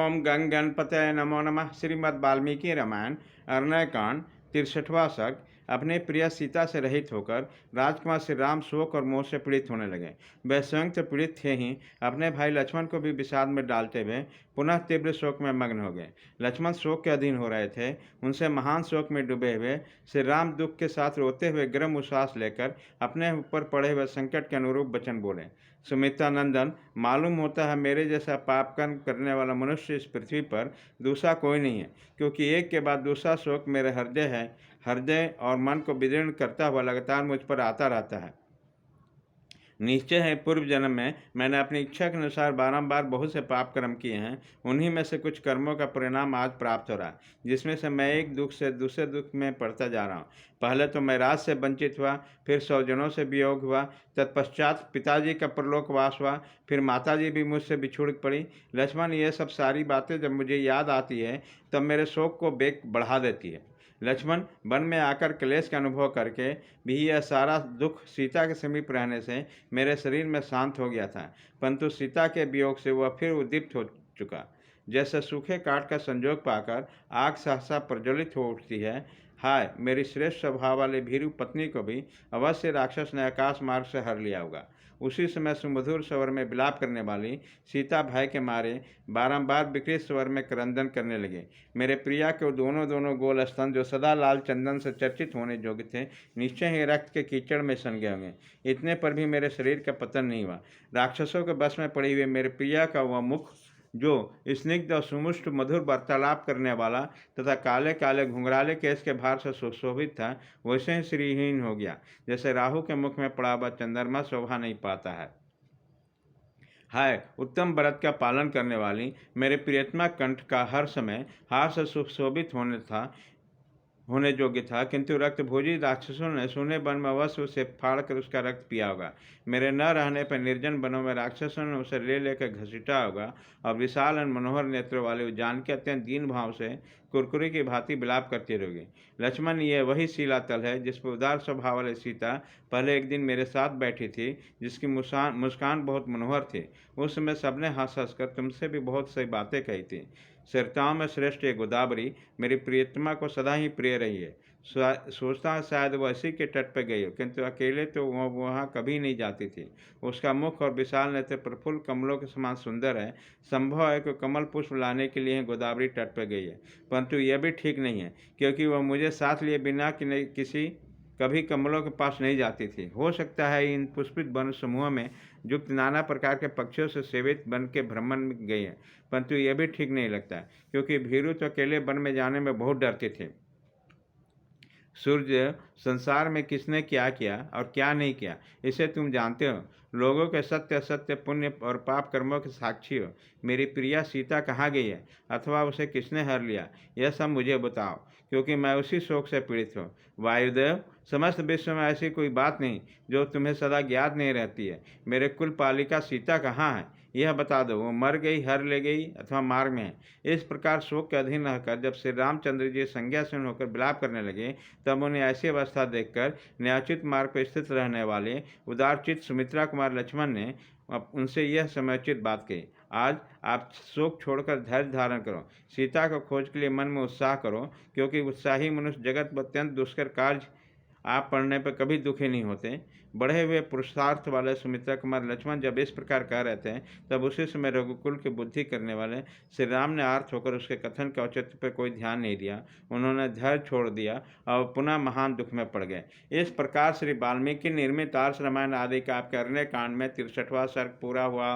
ओम गंग गणपतये नमो नमः। श्रीमद् वाल्मीकि रामायण अरण्यकांड 63वां सर्ग। अपने प्रिय सीता से रहित होकर राजकुमार श्री राम शोक और मोह से पीड़ित होने लगे। वे स्वयं तो पीड़ित थे ही, अपने भाई लक्ष्मण को भी विषाद में डालते हुए पुनः तीव्र शोक में मग्न हो गए। लक्ष्मण शोक के अधीन हो रहे थे। उनसे महान शोक में डूबे हुए श्री राम दुख के साथ रोते हुए गर्म उच्छ्वास लेकर अपने ऊपर पड़े हुए संकट के अनुरूप वचन बोले। सुमित्रा नंदन, मालूम होता है मेरे जैसा पाप कर्म करने वाला मनुष्य इस पृथ्वी पर दूसरा कोई नहीं है, क्योंकि एक के बाद दूसरा शोक मेरे हृदय और मन को विदीर्ण करता हुआ लगातार मुझ पर आता रहता है। निश्चय है पूर्व जन्म में मैंने अपनी इच्छा के अनुसार बारंबार बहुत से पाप कर्म किए हैं। उन्हीं में से कुछ कर्मों का परिणाम आज प्राप्त हो रहा है, जिसमें से मैं एक दुख से दूसरे दुख में पड़ता जा रहा हूँ। पहले तो मैं राज से वंचित हुआ, फिर स्वजनों से वियोग हुआ, तत्पश्चात पिताजी का परलोकवास हुआ, फिर माताजी भी मुझसे बिछुड़ पड़ी। लक्ष्मण, ये सब सारी बातें जब मुझे याद आती है तब मेरे शोक को बेग बढ़ा देती है। लक्ष्मण, वन में आकर क्लेश का अनुभव करके भी यह सारा दुख सीता के समीप रहने से मेरे शरीर में शांत हो गया था, परंतु सीता के वियोग से वह फिर उद्दीप्त हो चुका। जैसे सूखे काठ का संजोग पाकर आग सहसा प्रज्वलित हो उठती है, हाय मेरी श्रेष्ठ स्वभाव वाली भीरु पत्नी को भी अवश्य राक्षस ने आकाश मार्ग से हर लिया होगा। उसी समय सुमधुर स्वर में विलाप करने वाली सीता भय के मारे बारंबार विकृत स्वर में क्रंदन करने लगे। मेरे प्रिया के दोनों दोनों गोल स्तन, जो सदा लाल चंदन से चर्चित होने योग्य थे, निश्चय ही रक्त के कीचड़ में सन गए होंगे। इतने पर भी मेरे शरीर का पतन नहीं हुआ। राक्षसों के बस में पड़ी हुई मेरे प्रिया का वह मुख, जो स्निग्ध और सुमुष्ट मधुर वार्तालाप करने वाला तथा काले काले घुंघराले केस के भार से सुशोभित था, वैसे ही श्रीहीन हो गया, जैसे राहु के मुख में पड़ा हुआ चंद्रमा शोभा नहीं पाता है। हाय उत्तम व्रत का पालन करने वाली मेरे प्रियतमा कंठ का हर समय हार से सुशोभित होने योग्य था, किंतु रक्त भोजी राक्षसों ने सोने वन में अवश्य उसे फाड़कर उसका रक्त पिया होगा। मेरे न रहने पर निर्जन वनों में राक्षसों ने उसे ले लेकर घसीटा होगा और विशाल और मनोहर नेत्रों वाले जानकी अत्यंत दीन भाव से कुरकुरी की भांति विलाप करती रहोगी। लक्ष्मण, ये वही शिलातल है जिस पर उदार स्वभाव वाली सीता पहले एक दिन मेरे साथ बैठी थी, जिसकी मुस्कान बहुत मनोहर थी। उस समय सबने हंस हंस कर तुमसे भी बहुत सी बातें कही थी। सरिताओं में श्रेष्ठ ये गोदावरी मेरी प्रियतमा को सदा ही प्रिय रही है। सोचता है शायद वह इसी के तट पर गई हो, किंतु अकेले तो वह वहाँ कभी नहीं जाती थी। उसका मुख और विशाल नेत्र प्रफुल्ल कमलों के समान सुंदर है। संभव है कि कमल पुष्प लाने के लिए गोदावरी तट पर गई है, परंतु यह भी ठीक नहीं है, क्योंकि वह मुझे साथ लिए बिना किसी कभी कमलों के पास नहीं जाती थी। हो सकता है इन पुष्पित वन समूह में युक्त नाना प्रकार के पक्षियों से सेवित बन के भ्रमण में गई है, परंतु यह भी ठीक नहीं लगता, क्योंकि भीरू तो अकेले वन में जाने में बहुत डरते थे। सूर्य, संसार में किसने क्या किया और क्या नहीं किया, इसे तुम जानते हो। लोगों के सत्य असत्य, पुण्य और पाप कर्मों के साक्षी हो। मेरी प्रिया सीता कहाँ गई है, अथवा उसे किसने हर लिया, यह सब मुझे बताओ, क्योंकि मैं उसी शोक से पीड़ित हूँ। वायुदेव, समस्त विश्व में ऐसी कोई बात नहीं जो तुम्हें सदा ज्ञात नहीं रहती है। मेरे कुल पालिका सीता कहाँ है, यह बता दो। वो मर गई, हर ले गई, अथवा मार्ग में है। इस प्रकार शोक के अधीन रहकर जब श्री रामचंद्र जी संज्ञासीन होकर विलाप करने लगे, तब उन्हें ऐसी अवस्था देखकर न्यायोचित मार्ग पर स्थित रहने वाले उदारचित सुमित्रा कुमार लक्ष्मण ने उनसे यह समयोचित बात कही। आज आप शोक छोड़कर धैर्य धारण करो, सीता को खोज के लिए मन में उत्साह करो, क्योंकि उत्साही मनुष्य जगत में अत्यंत दुष्कर कार्य आप पढ़ने पर कभी दुखी नहीं होते। बढ़े हुए पुरुषार्थ वाले सुमित्रा कुमार लक्ष्मण जब इस प्रकार कह रहे थे, तब उसी समय रघुकुल की बुद्धि करने वाले श्री राम ने आर्थ होकर उसके कथन के औचित्य पर कोई ध्यान नहीं दिया। उन्होंने धैर्य छोड़ दिया और पुनः महान दुख में पड़ गए। इस प्रकार श्री वाल्मीकि निर्मित आर्ष रामायण आदि का आपके अरण्य कांड में 63वां सर्ग पूरा हुआ।